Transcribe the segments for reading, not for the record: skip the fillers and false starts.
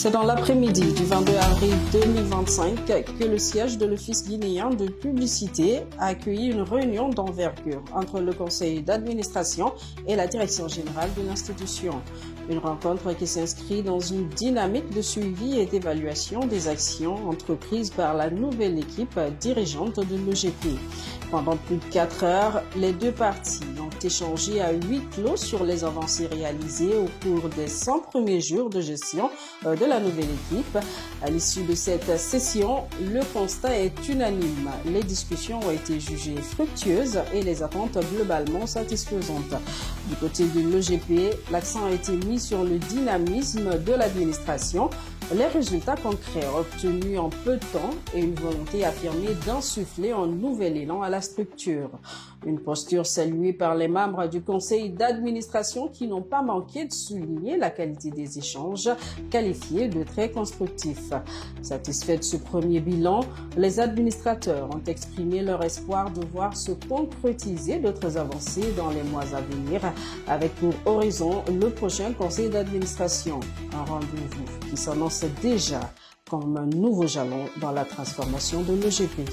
C'est dans l'après-midi du 22 avril 2025 que le siège de l'Office guinéen de publicité a accueilli une réunion d'envergure entre le conseil d'administration et la direction générale de l'institution. Une rencontre qui s'inscrit dans une dynamique de suivi et d'évaluation des actions entreprises par la nouvelle équipe dirigeante de l'OGP. Pendant plus de 4 heures, les deux parties ont échangé à huis clos sur les avancées réalisées au cours des 100 premiers jours de gestion de la nouvelle équipe. À l'issue de cette session, le constat est unanime. Les discussions ont été jugées fructueuses et les attentes globalement satisfaisantes. Du côté de l'OGP, l'accent a été mis sur le dynamisme de l'administration, les résultats concrets obtenus en peu de temps et une volonté affirmée d'insuffler un nouvel élan à la structure. Une posture saluée par les membres du conseil d'administration qui n'ont pas manqué de souligner la qualité des échanges, qualifiés de très constructifs. Satisfaits de ce premier bilan, les administrateurs ont exprimé leur espoir de voir se concrétiser d'autres avancées dans les mois à venir, avec pour horizon le prochain conseil d'administration. Un rendez-vous qui s'annonce déjà comme un nouveau jalon dans la transformation de l'OGP.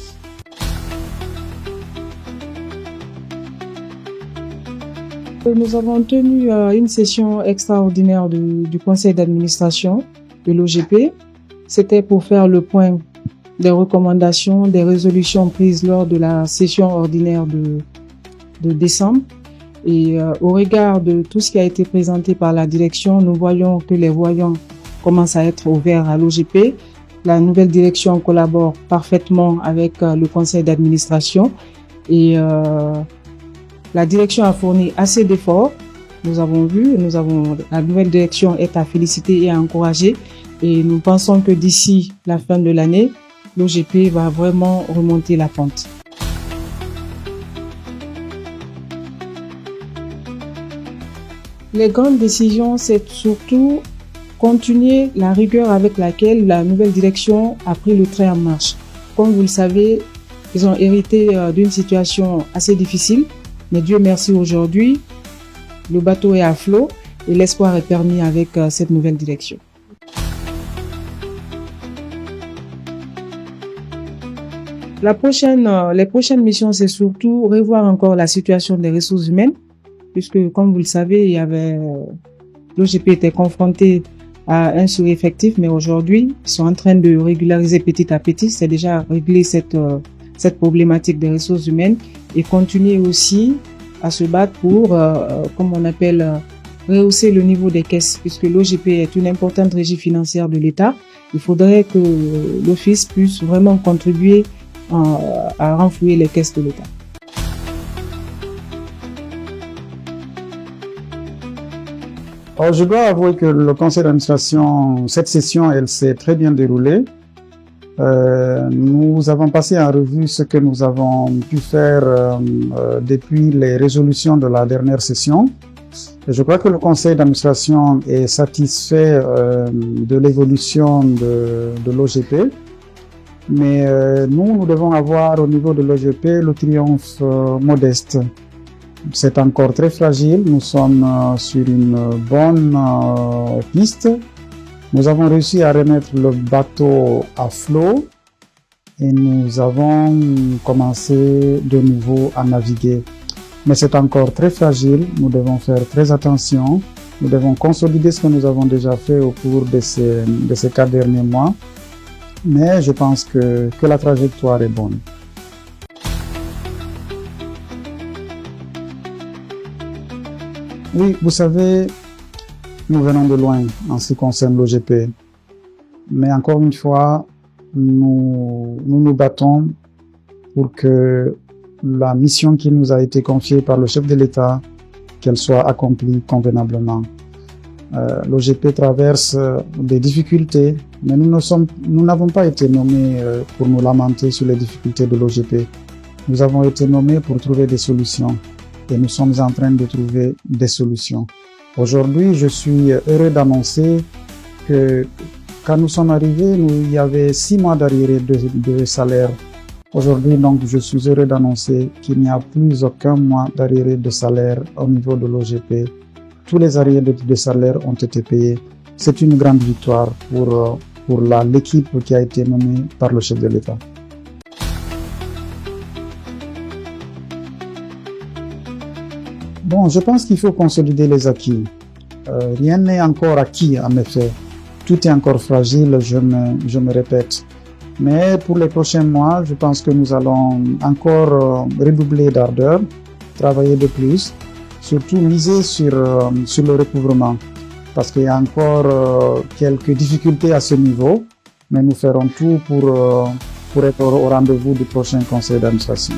Nous avons tenu une session extraordinaire du conseil d'administration de l'OGP. C'était pour faire le point des recommandations, des résolutions prises lors de la session ordinaire de décembre. Et au regard de tout ce qui a été présenté par la direction, nous voyons que les voyants commencent à être ouverts à l'OGP. La nouvelle direction collabore parfaitement avec le conseil d'administration et la direction a fourni assez d'efforts. Nous avons vu, la nouvelle direction est à féliciter et à encourager et nous pensons que d'ici la fin de l'année, l'OGP va vraiment remonter la pente. Les grandes décisions, c'est surtout continuer la rigueur avec laquelle la nouvelle direction a pris le train en marche. Comme vous le savez, ils ont hérité d'une situation assez difficile, mais Dieu merci aujourd'hui, le bateau est à flot et l'espoir est permis avec cette nouvelle direction. Les prochaines missions, c'est surtout revoir encore la situation des ressources humaines, puisque comme vous le savez, l'OGP était confronté à un sous-effectif, mais aujourd'hui, ils sont en train de régulariser petit à petit. C'est déjà réglé cette problématique des ressources humaines et continuer aussi à se battre pour, comme on appelle, rehausser le niveau des caisses, puisque l'OGP est une importante régie financière de l'État. Il faudrait que l'Office puisse vraiment contribuer à renflouer les caisses de l'État. Alors, je dois avouer que le conseil d'administration, cette session, elle s'est très bien déroulée. Nous avons passé en revue ce que nous avons pu faire depuis les résolutions de la dernière session. Et je crois que le conseil d'administration est satisfait de l'évolution de l'OGP. Mais nous devons avoir au niveau de l'OGP le triomphe modeste. C'est encore très fragile, nous sommes sur une bonne piste. Nous avons réussi à remettre le bateau à flot et nous avons commencé de nouveau à naviguer. Mais c'est encore très fragile, nous devons faire très attention. Nous devons consolider ce que nous avons déjà fait au cours de ces 4 derniers mois. Mais je pense que la trajectoire est bonne. Oui, vous savez, nous venons de loin en ce qui concerne l'OGP. Mais encore une fois, nous nous battons pour que la mission qui nous a été confiée par le chef de l'État, qu'elle soit accomplie convenablement. L'OGP traverse des difficultés, mais nous n'avons pas été nommés pour nous lamenter sur les difficultés de l'OGP. Nous avons été nommés pour trouver des solutions. Et nous sommes en train de trouver des solutions. Aujourd'hui, je suis heureux d'annoncer que quand nous sommes arrivés, il y avait 6 mois d'arriérés de salaire. Aujourd'hui, donc, je suis heureux d'annoncer qu'il n'y a plus aucun mois d'arriérés de salaire au niveau de l'OGP. Tous les arriérés de salaire ont été payés c'est une grande victoire pour l'équipe qui a été menée par le chef de l'État. Bon, je pense qu'il faut consolider les acquis. Rien n'est encore acquis, en effet. Tout est encore fragile, je me répète. Mais pour les prochains mois, je pense que nous allons encore redoubler d'ardeur, travailler de plus, surtout miser sur le recouvrement. Parce qu'il y a encore quelques difficultés à ce niveau, mais nous ferons tout pour être au rendez-vous du prochain conseil d'administration.